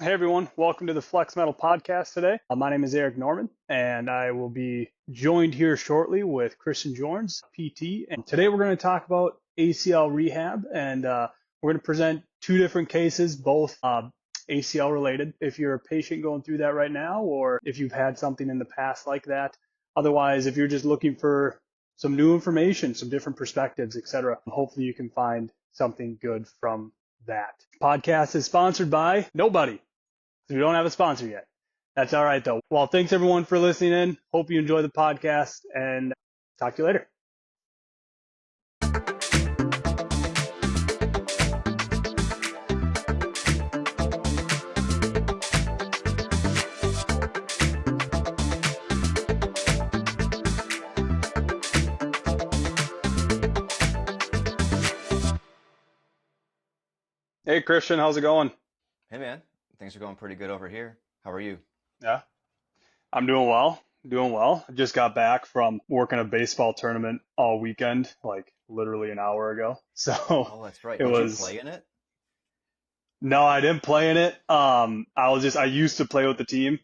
Hey everyone, welcome to the Flex Metal podcast today. My name is Eric Norman, and I will be joined here shortly with Christian Jorns, PT. And today we're going to talk about ACL rehab, and we're going to present two different cases, both ACL related. If you're a patient going through that right now, or if you've had something in the past like that. Otherwise, if you're just looking for some new information, some different perspectives, etc., hopefully you can find something good from that. Podcast is sponsored by nobody. We don't have a sponsor yet. That's all right, though. Well, thanks everyone for listening in. Hope you enjoy the podcast and talk to you later. Hey, Christian, how's it going? Hey man, things are going pretty good over here. How are you? Yeah, I'm doing well. Doing well. I just got back from working a baseball tournament all weekend, like literally an hour ago. So Oh, that's right. it Did you was, play in it? no, I didn't play in it. I used to play with the team,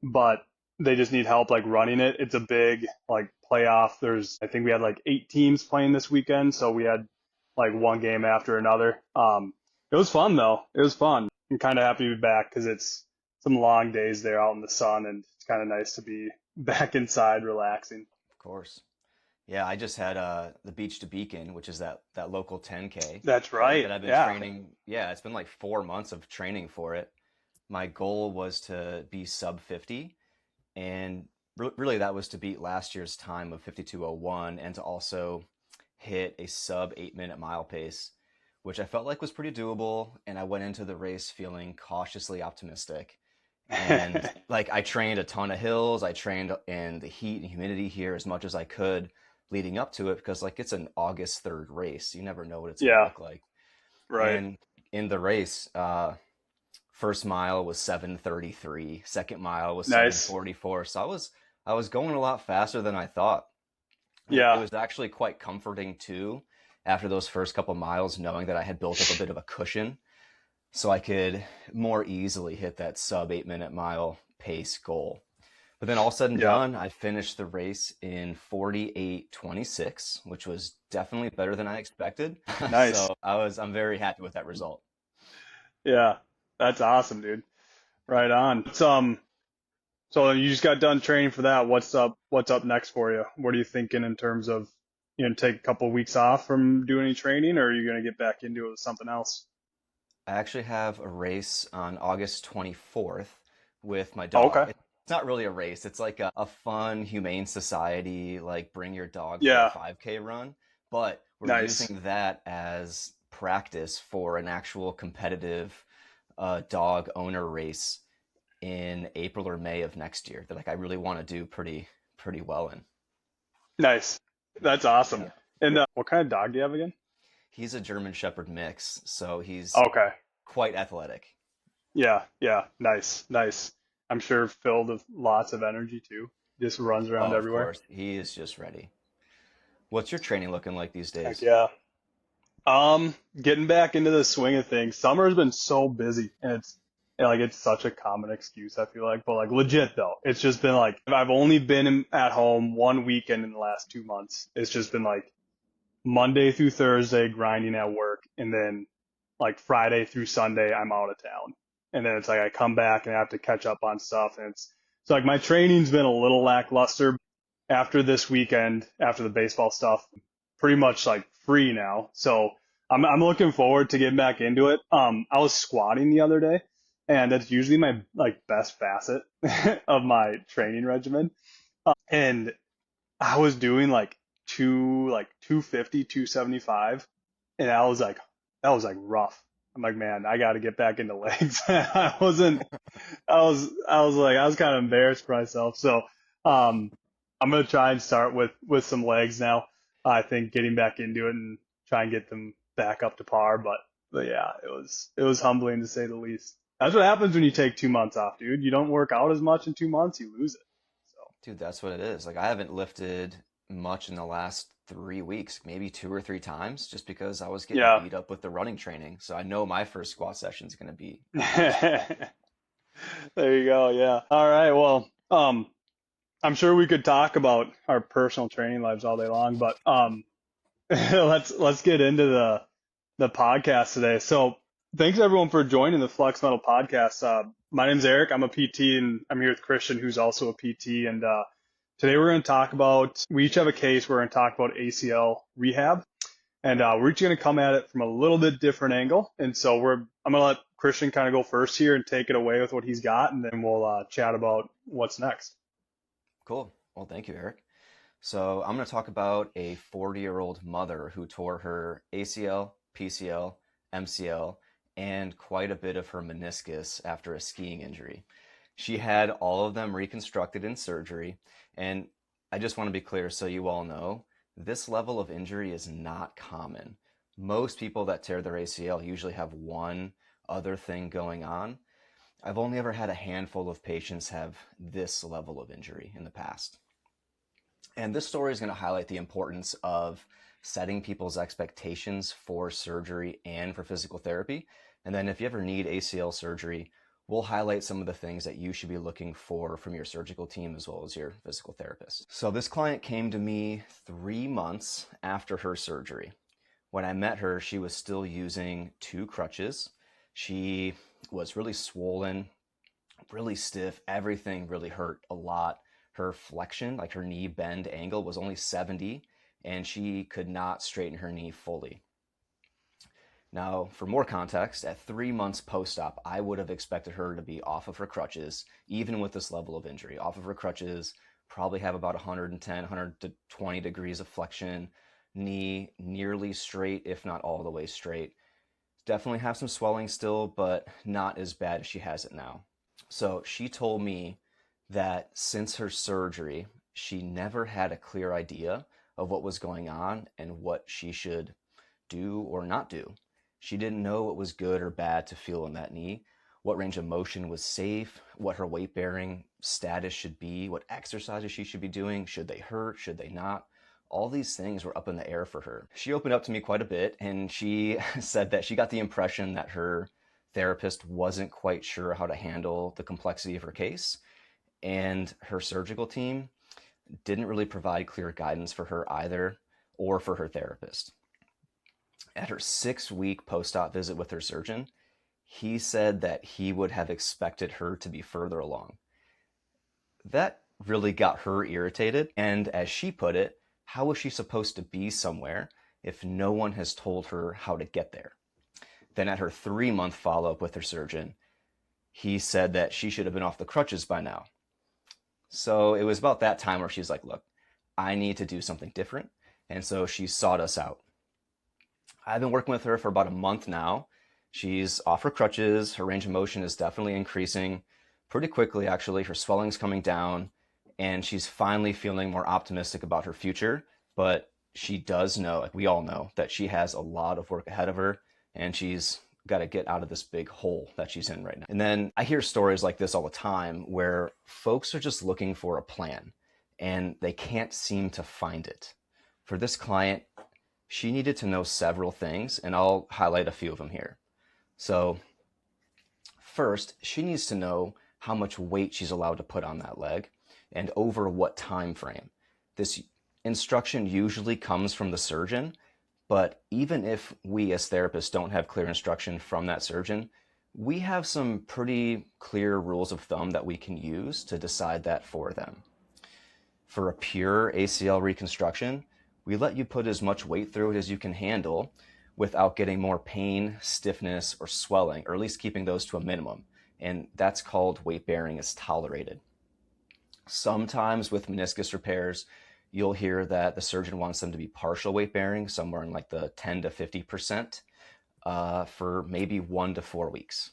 but they just need help like running it. It's a big like playoff. I think we had like 8 teams playing this weekend, so we had like one game after another. It was fun though. It was fun. I'm kind of happy to be back because it's some long days there out in the sun, and it's kind of nice to be back inside relaxing. Of course. Yeah, I just had the Beach to Beacon, which is that local 10K That's right. that I've been Yeah. training. Yeah, it's been like 4 months of training for it. My goal was to be sub 50, and really that was to beat last year's time of 52:01 and to also hit a sub 8 minute mile pace, which I felt like was pretty doable. And I went into the race feeling cautiously optimistic. And like I trained a ton of hills. I trained in the heat and humidity here as much as I could leading up to it because like it's an August 3rd race. You never know what it's going to Yeah. look like. Right. And in the race, first mile was 7:33, second mile was Nice. 7:44. So I was going a lot faster than I thought. It Yeah. was actually quite comforting too after those first couple miles knowing that I had built up a bit of a cushion so I could more easily hit that sub 8 minute mile pace goal. But then all said and Yeah. done, I finished the race in 48:26, which was definitely better than I expected. Nice. So I'm very happy with that result. Yeah. That's awesome, dude. Right on. So you just got done training for that. What's up next for you? What are you thinking in terms of, take a couple of weeks off from doing any training, or are you going to get back into it with something else? I actually have a race on August 24th with my Oh, dog. okay. It's not really a race. It's like a fun, humane society, like bring your dog for a Yeah. 5K run. But we're Nice. using that as practice for an actual competitive dog owner race in April or May of next year that like I really want to do pretty well in. Nice. That's awesome. Yeah. And what kind of dog do you have again? He's a German Shepherd mix, so he's Okay. quite athletic. Yeah. Yeah. Nice. Nice. I'm sure filled with lots of energy too. Just runs around Oh, of everywhere. course. He is just ready. What's your training looking like these Heck days? yeah. Getting back into the swing of things. Summer has been so busy, and it's such a common excuse, I feel like, but like legit though, it's just been like I've only been at home one weekend in the last 2 months. It's just been like Monday through Thursday grinding at work, and then like Friday through Sunday I'm out of town, and then it's like I come back and I have to catch up on stuff, and it's like my training's been a little lackluster after this weekend, after the baseball stuff, pretty much like free now. So I'm looking forward to getting back into it. I was squatting the other day, and that's usually my like best facet of my training regimen. And I was doing like 250, 275, and that was like rough. I'm like, man, I got to get back into legs. I was kind of embarrassed for myself. So, um, I'm gonna try and start with some legs now. I think getting back into it and try and get them back up to par. But yeah, it was humbling to say the least. That's what happens when you take 2 months off, dude. You don't work out as much in 2 months, you lose it. So Dude, that's what it is. Like I haven't lifted much in the last 3 weeks, maybe two or three times, just because I was getting yeah. beat up with the running training. So I know my first squat session is going to be just fine. There you go. Yeah. All right. Well, I'm sure we could talk about our personal training lives all day long, but let's get into the podcast today. So, thanks everyone for joining the Flex Metal podcast. My name's Eric. I'm a PT, and I'm here with Christian, who's also a PT. And today we're going to talk about. We each have a case. We're going to talk about ACL rehab. And we're each going to come at it from a little bit different angle. And so I'm going to let Christian kind of go first here and take it away with what he's got, and then we'll chat about what's next. Cool. Well, thank you, Eric. So I'm going to talk about a 40-year-old mother who tore her ACL, PCL, MCL, and quite a bit of her meniscus after a skiing injury. She had all of them reconstructed in surgery, and I just want to be clear so you all know, this level of injury is not common. Most people that tear their ACL usually have one other thing going on. I've only ever had a handful of patients have this level of injury in the past. And this story is going to highlight the importance of setting people's expectations for surgery and for physical therapy. And then if you ever need ACL surgery, we'll highlight some of the things that you should be looking for from your surgical team as well as your physical therapist. So this client came to me 3 months after her surgery. When I met her, she was still using 2 crutches. She was really swollen, really stiff. Everything really hurt a lot. Her flexion, like her knee bend angle, was only 70, and she could not straighten her knee fully. Now, for more context, at 3 months post-op, I would have expected her to be off of her crutches, even with this level of injury. Off of her crutches, probably have about 110, 120 degrees of flexion, knee nearly straight, if not all the way straight. Definitely have some swelling still, but not as bad as she has it now. So she told me that since her surgery, she never had a clear idea of what was going on and what she should do or not do. She didn't know what was good or bad to feel in that knee, what range of motion was safe, what her weight bearing status should be, what exercises she should be doing, should they hurt, should they not. All these things were up in the air for her. She opened up to me quite a bit, and she said that she got the impression that her therapist wasn't quite sure how to handle the complexity of her case, and her surgical team didn't really provide clear guidance for her either, or for her therapist. At her 6-week post-op visit with her surgeon, he said that he would have expected her to be further along. That really got her irritated, and as she put it, how was she supposed to be somewhere if no one has told her how to get there? Then at her 3-month follow-up with her surgeon, he said that she should have been off the crutches by now. So it was about that time where she's like, look, I need to do something different. And so she sought us out. I've been working with her for about a month now. She's off her crutches. Her range of motion is definitely increasing pretty quickly, actually. Her swelling's coming down, and she's finally feeling more optimistic about her future. But she does know, like we all know, that she has a lot of work ahead of her, and she's got to get out of this big hole that she's in right now. And then I hear stories like this all the time where folks are just looking for a plan, and they can't seem to find it. For this client, she needed to know several things, and I'll highlight a few of them here. So first, she needs to know how much weight she's allowed to put on that leg and over what time frame. This instruction usually comes from the surgeon, but even if we as therapists don't have clear instruction from that surgeon, we have some pretty clear rules of thumb that we can use to decide that for them. For a pure ACL reconstruction, we let you put as much weight through it as you can handle without getting more pain, stiffness, or swelling, or at least keeping those to a minimum. And that's called weight bearing as tolerated. Sometimes with meniscus repairs, you'll hear that the surgeon wants them to be partial weight bearing, somewhere in like the 10 to 50%, for maybe 1 to 4 weeks.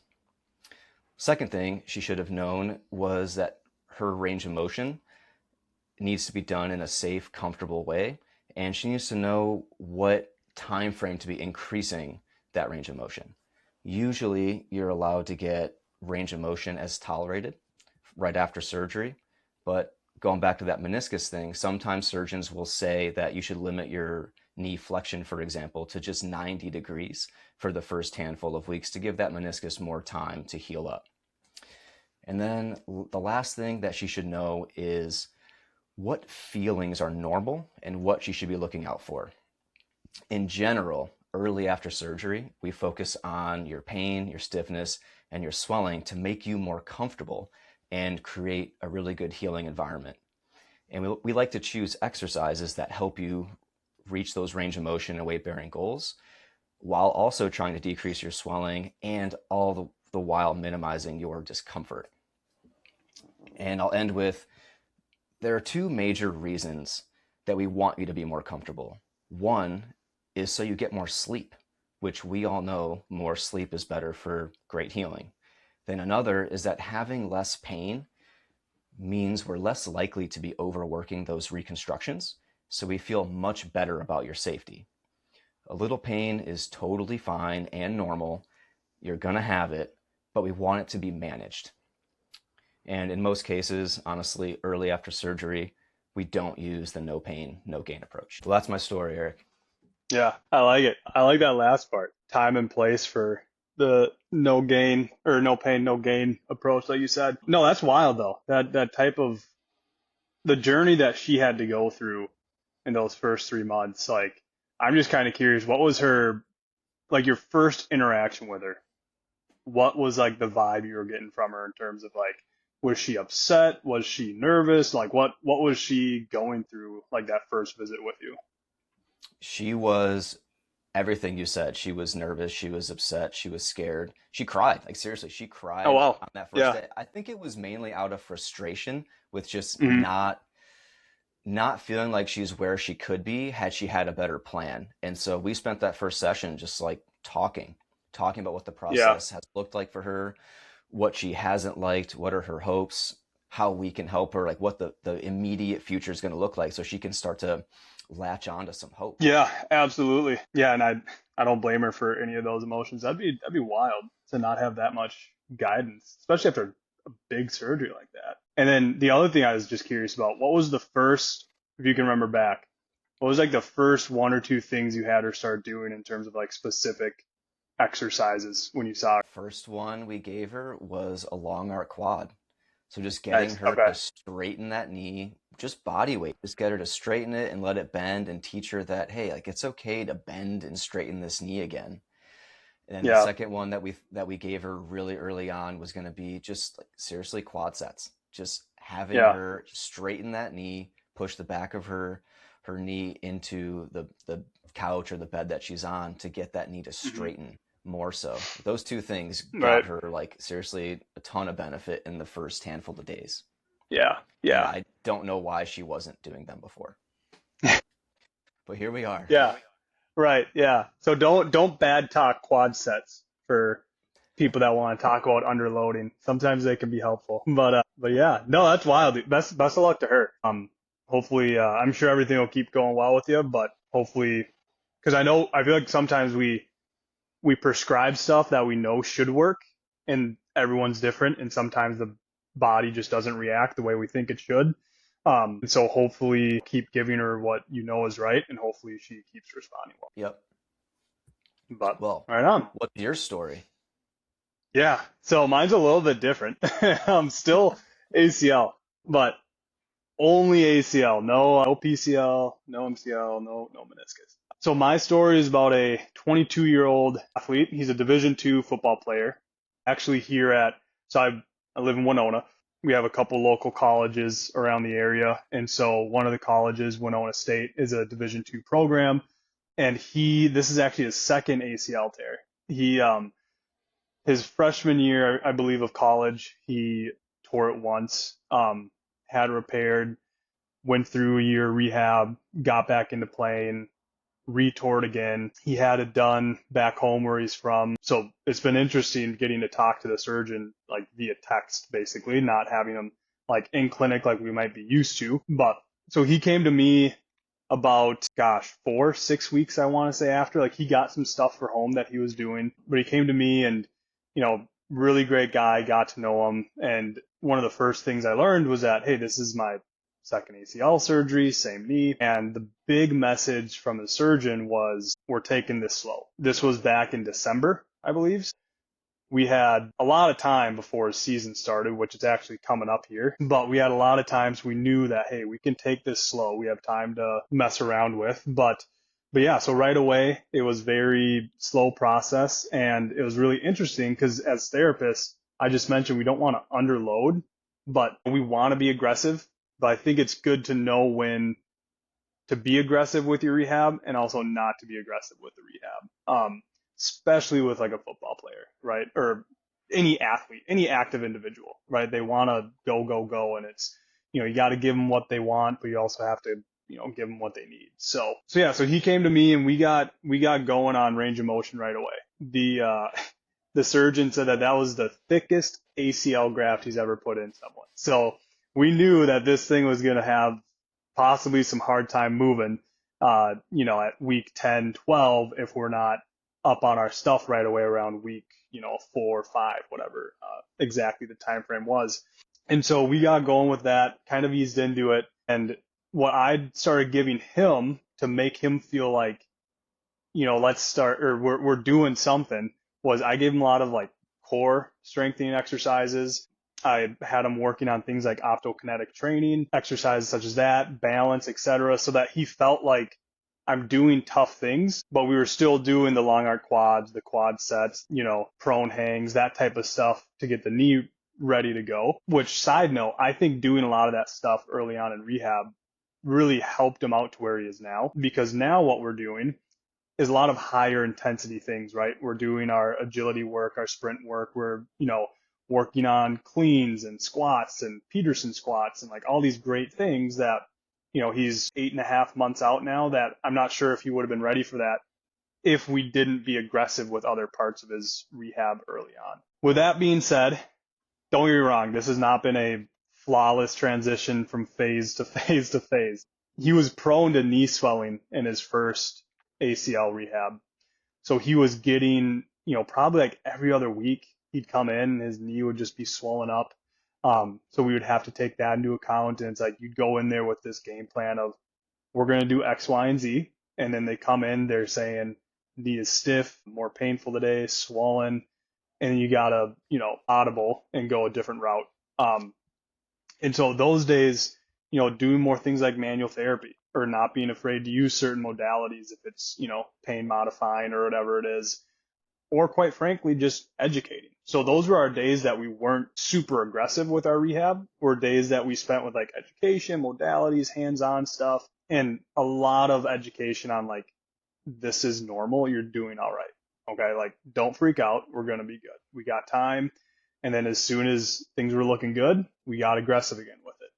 Second thing she should have known was that her range of motion needs to be done in a safe, comfortable way, and she needs to know what time frame to be increasing that range of motion. Usually, you're allowed to get range of motion as tolerated right after surgery, but going back to that meniscus thing, sometimes surgeons will say that you should limit your knee flexion, for example, to just 90 degrees for the first handful of weeks to give that meniscus more time to heal up. And then the last thing that she should know is what feelings are normal and what she should be looking out for. In general, early after surgery, we focus on your pain, your stiffness, and your swelling to make you more comfortable and create a really good healing environment. And we like to choose exercises that help you reach those range of motion and weight bearing goals while also trying to decrease your swelling and all the while minimizing your discomfort. And I'll end with, there are two major reasons that we want you to be more comfortable. One is so you get more sleep, which we all know more sleep is better for great healing. Then another is that having less pain means we're less likely to be overworking those reconstructions, so we feel much better about your safety. A little pain is totally fine and normal. You're going to have it, but we want it to be managed. And in most cases, honestly, early after surgery, we don't use the no pain, no gain approach. Well, that's my story, Eric. Yeah, I like it. I like that last part. Time and place for the no gain or no pain, no gain approach, like you said. No, that's wild though. That type of the journey that she had to go through in those first 3 months. Like, I'm just kind of curious, what was her like your first interaction with her? What was like the vibe you were getting from her in terms of like, was she upset? Was she nervous? Like, what was she going through like that first visit with you? She was everything you said. She was nervous. She was upset. She was scared. She cried. Like, seriously, she Oh cried wow, on that first yeah, day. I think it was mainly out of frustration with just hmm not feeling like she's where she could be had she had a better plan. And so we spent that first session just like talking about what the yeah, process has looked like for her, what she hasn't liked, what are her hopes, how we can help her, like what the immediate future is going to look like so she can start to latch on to some hope. yeah, absolutely, yeah. And I don't blame her for any of those emotions. That'd be wild to not have that much guidance, especially after a big surgery like that. And then the other thing I was just curious about, what was the first, if you can remember back, what was like the first one or two things you had her start doing in terms of like specific exercises when you saw her? First one we gave her was a long arc quad. So just getting Nice. her Okay. to straighten that knee, just body weight, just get her to straighten it and let it bend and teach her that, hey, like it's okay to bend and straighten this knee again. And then the Yeah. second one that we gave her really early on was going to be just like seriously quad sets. Just having Yeah. her straighten that knee, push the back of her knee into the couch or the bed that she's on to get that knee to hmm straighten more so. Those two things got Right. her like seriously a ton of benefit in the first handful of days. Yeah. And Yeah. I don't know why she wasn't doing them before. But here we are. Yeah. Right. Yeah. So don't bad talk quad sets for people that want to talk about underloading. Sometimes they can be helpful. But yeah, no, that's wild. Dude. Best of luck to her. Hopefully I'm sure everything will keep going well with you, but hopefully because I feel like sometimes we prescribe stuff that we know should work and everyone's different and sometimes the body just doesn't react the way we think it should. And so hopefully keep giving her what you know is right and hopefully she keeps responding well. Yep. But Well, right on. what's your story? Yeah. So mine's a little bit different. I'm still ACL, but only ACL, no PCL, no MCL, no meniscus. So my story is about a 22-year-old athlete. He's a Division II football player. Actually here so I live in Winona. We have a couple local colleges around the area. And so one of the colleges, Winona State, is a Division II program. And this is actually his second ACL tear. His freshman year, I believe, of college, he tore it once, had repaired, went through a year rehab, got back into playing, retoured again. He had it done back home where he's from. So it's been interesting getting to talk to the surgeon like via text, basically, not having him like in clinic like we might be used to. But so he came to me about, gosh, 4, 6 weeks, I want to say, after. Like he got some stuff for home that he was doing, but he came to me and, really great guy, got to know him. And one of the first things I learned was that, hey, this is my second ACL surgery, same knee. And the big message from the surgeon was, we're taking this slow. This was back in December, I believe. we had a lot of time before season started, which is actually coming up here. But we had a lot of times we knew that, hey, we can take this slow. We have time to mess around with. But yeah, so right away, it was very slow process. And it was really interesting because as therapists, I just mentioned we don't want to underload, but we want to be aggressive. But I think it's good to know when to be aggressive with your rehab and also not to be aggressive with the rehab. Especially with like a football player, right? Or any athlete, any active individual, right? They want to go, go, go. And it's, you got to give them what they want, but you also have to, give them what they need. So yeah, so he came to me and we got going on range of motion right away. The surgeon said that was the thickest ACL graft he's ever put in someone. So we knew that this thing was going to have possibly some hard time moving, at week 10, 12, if we're not up on our stuff right away around week, 4 or 5, whatever exactly the time frame was. And so we got going with that, kind of eased into it. And what I started giving him to make him feel like, let's start, or we're doing something, was I gave him a lot of like core strengthening exercises. I had him working on things like optokinetic training, exercises such as that, balance, etc., so that he felt like I'm doing tough things, but we were still doing the long arc quads, the quad sets, prone hangs, that type of stuff to get the knee ready to go. Which, side note, I think doing a lot of that stuff early on in rehab really helped him out to where he is now, because now what we're doing is a lot of higher intensity things, right? We're doing our agility work, our sprint work. We're, working on cleans and squats and Peterson squats and like all these great things that, he's 8.5 months out now, that I'm not sure if he would have been ready for that if we didn't be aggressive with other parts of his rehab early on. With that being said, don't get me wrong, this has not been a flawless transition from phase to phase to phase. He was prone to knee swelling in his first ACL rehab. So he was getting, probably like every other week he'd come in and his knee would just be swollen up. So we would have to take that into account. And it's like you'd go in there with this game plan of we're going to do X, Y, and Z. And then they come in, they're saying knee is stiff, more painful today, swollen. And you got to, audible and go a different route. And so those days, doing more things like manual therapy or not being afraid to use certain modalities if it's, pain modifying or whatever it is, or quite frankly, just educating. So those were our days that we weren't super aggressive with our rehab, were days that we spent with like education, modalities, hands-on stuff, and a lot of education on like, this is normal. You're doing all right. Okay. Like, don't freak out. We're going to be good. We got time. And then as soon as things were looking good, we got aggressive again with it.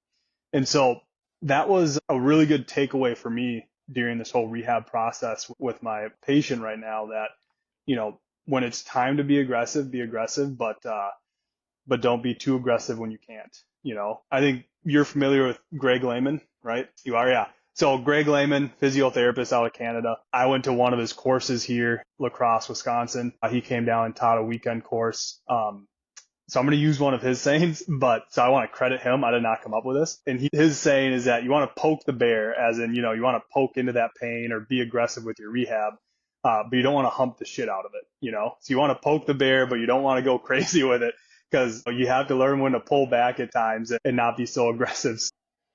And so that was a really good takeaway for me during this whole rehab process with my patient right now, that, when it's time to be aggressive, but don't be too aggressive when you can't. I think you're familiar with Greg Lehman, right? You are, yeah. So Greg Lehman, physiotherapist out of Canada. I went to one of his courses here, La Crosse, Wisconsin. He came down and taught a weekend course. So I'm going to use one of his sayings, so I want to credit him. I did not come up with this. And his saying is that you want to poke the bear, as in, you want to poke into that pain or be aggressive with your rehab, but you don't want to hump the shit out of it, So you want to poke the bear, but you don't want to go crazy with it, because you have to learn when to pull back at times and not be so aggressive.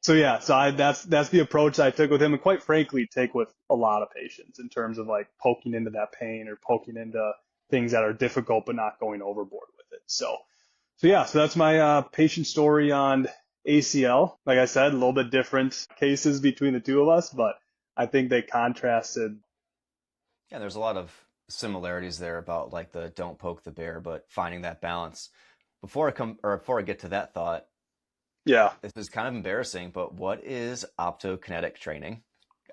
So yeah, that's the approach I took with him, and quite frankly, take with a lot of patients in terms of like poking into that pain or poking into things that are difficult, but not going overboard with it. So yeah, so that's my patient story on ACL. Like I said, a little bit different cases between the two of us, but I think they contrasted. Yeah, there's a lot of similarities there about like the don't poke the bear, but finding that balance. Before I get to that thought, Yeah. this is kind of embarrassing, but what is optokinetic training?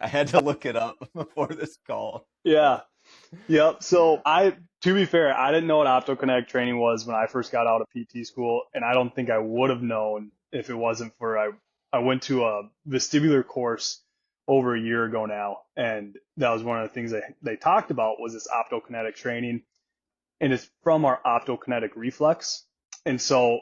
I had to look it up before this call. Yeah. Yep. So to be fair, I didn't know what optokinetic training was when I first got out of PT school, and I don't think I would have known if it wasn't for I went to a vestibular course over a year ago now, and that was one of the things they talked about was this optokinetic training, and it's from our optokinetic reflex. And so,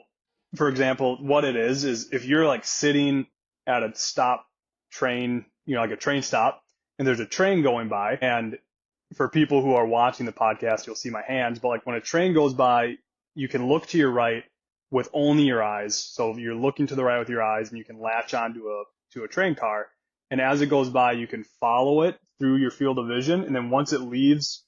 for example, what it is if you're like sitting at a stop train, like a train stop, and there's a train going by, and for people who are watching the podcast, you'll see my hands, but like when a train goes by, you can look to your right with only your eyes. So you're looking to the right with your eyes, and you can latch onto a train car. And as it goes by, you can follow it through your field of vision. And then once it leaves,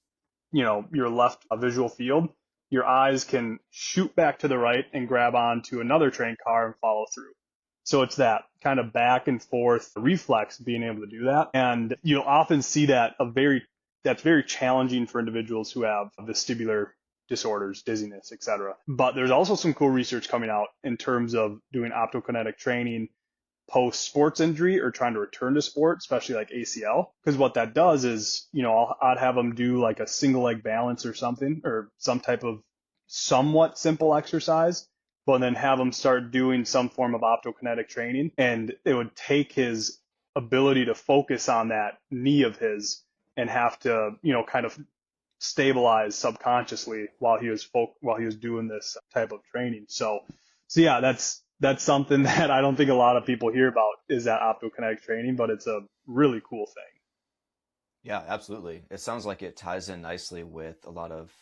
your left visual field, your eyes can shoot back to the right and grab onto another train car and follow through. So it's that kind of back and forth reflex being able to do that. And you'll often see that's very challenging for individuals who have vestibular disorders, dizziness, etc. But there's also some cool research coming out in terms of doing optokinetic training post sports injury or trying to return to sport, especially like ACL. Because what that does is, I'd have them do like a single leg balance or something, or some type of somewhat simple exercise, but then have them start doing some form of optokinetic training. And it would take his ability to focus on that knee of his and have to, kind of stabilize subconsciously while he was doing this type of training. So yeah, that's something that I don't think a lot of people hear about, is that optokinetic training, but it's a really cool thing. Yeah, absolutely. It sounds like it ties in nicely with a lot of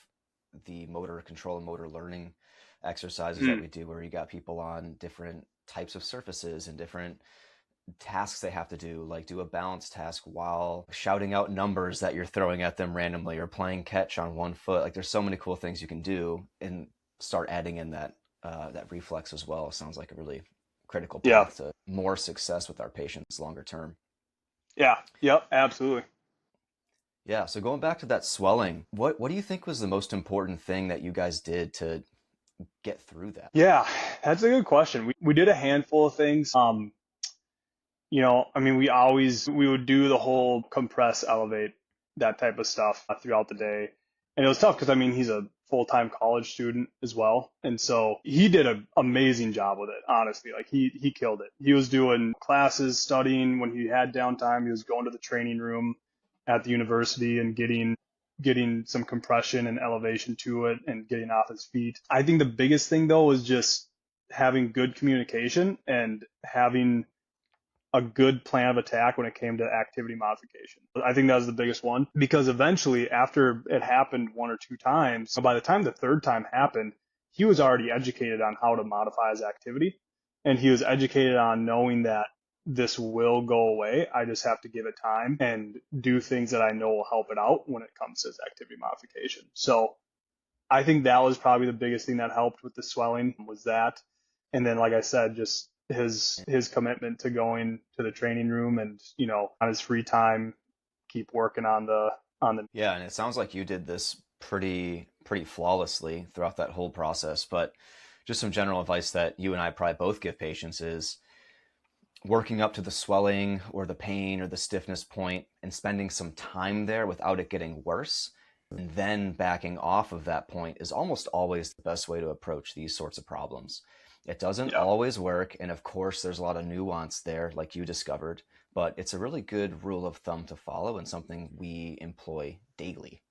the motor control and motor learning exercises that we do, where you got people on different types of surfaces and different tasks they have to do, like do a balance task while shouting out numbers that you're throwing at them randomly, or playing catch on one foot. Like there's so many cool things you can do, and start adding in that reflex as well. Sounds like a really critical Yeah. path to more success with our patients longer term. Yeah. Yep. Absolutely. Yeah. So going back to that swelling, what do you think was the most important thing that you guys did to get through that? Yeah, that's a good question. We did a handful of things. I mean, we would do the whole compress, elevate, that type of stuff throughout the day. And it was tough because, I mean, he's a full-time college student as well. And so he did an amazing job with it, honestly. Like he killed it. He was doing classes, studying when he had downtime. He was going to the training room at the university and getting some compression and elevation to it and getting off his feet. I think the biggest thing though was just having good communication and having a good plan of attack when it came to activity modification. I think that was the biggest one, because eventually, after it happened one or two times, by the time the third time happened, he was already educated on how to modify his activity, and he was educated on knowing that this will go away. I just have to give it time and do things that I know will help it out when it comes to his activity modification. So I think that was probably the biggest thing that helped with the swelling, was that. And then, like I said, just his commitment to going to the training room and, on his free time, keep working on the. Yeah, and it sounds like you did this pretty flawlessly throughout that whole process. But just some general advice that you and I probably both give patients is working up to the swelling or the pain or the stiffness point and spending some time there without it getting worse, and then backing off of that point is almost always the best way to approach these sorts of problems. It doesn't always work, and of course there's a lot of nuance there, like you discovered, but it's a really good rule of thumb to follow and something we employ daily.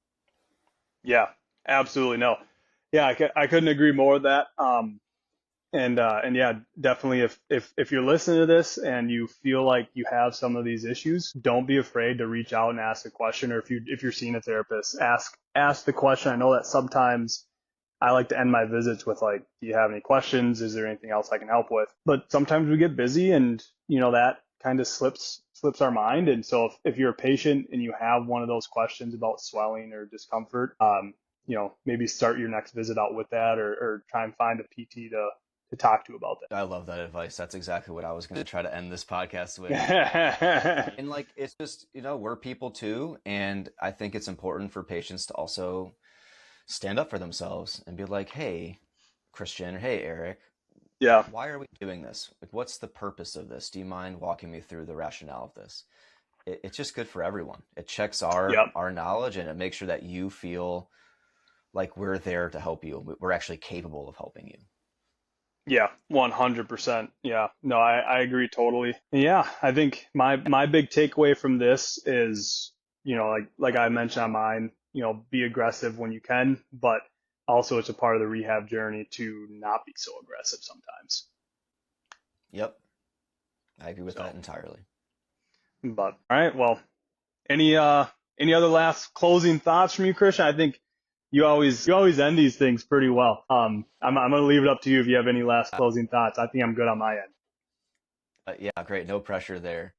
Yeah, absolutely. No. Yeah, I couldn't agree more with that. And yeah, definitely, if you're listening to this and you feel like you have some of these issues, don't be afraid to reach out and ask a question. Or if you're seeing a therapist, ask the question. I know that sometimes I like to end my visits with, like, do you have any questions? Is there anything else I can help with? But sometimes we get busy, and that kind of slips our mind. And so if you're a patient and you have one of those questions about swelling or discomfort, maybe start your next visit out with that, or try and find a PT to talk to about that. I love that advice. That's exactly what I was going to try to end this podcast with. And like, it's just, we're people too. And I think it's important for patients to also stand up for themselves and be like, hey, Christian, or hey, Eric, Yeah. why are we doing this? Like, what's the purpose of this? Do you mind walking me through the rationale of this? It's just good for everyone. It checks our knowledge, and it makes sure that you feel like we're there to help you. We're actually capable of helping you. Yeah, 100%. Yeah, no, I agree totally. Yeah, I think my big takeaway from this is, like I mentioned on mine, be aggressive when you can, but also it's a part of the rehab journey to not be so aggressive sometimes. Yep, I agree with that entirely. But all right, well, any other last closing thoughts from you, Christian? I think you always end these things pretty well. I'm gonna leave it up to you if you have any last closing thoughts. I think I'm good on my Yeah, great. No pressure there.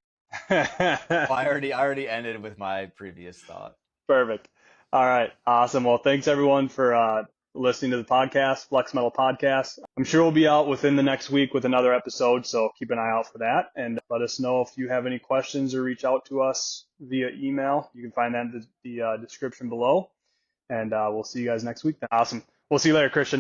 end. Well, I already ended with my previous thought. Perfect. All right. Awesome. Well, thanks everyone for listening to the podcast, Flex Metal Podcast. I'm sure we'll be out within the next week with another episode, so keep an eye out for that. And let us know if you have any questions or reach out to us via email. You can find that in the description below. And we'll see you guys next week. Awesome. We'll see you later, Christian.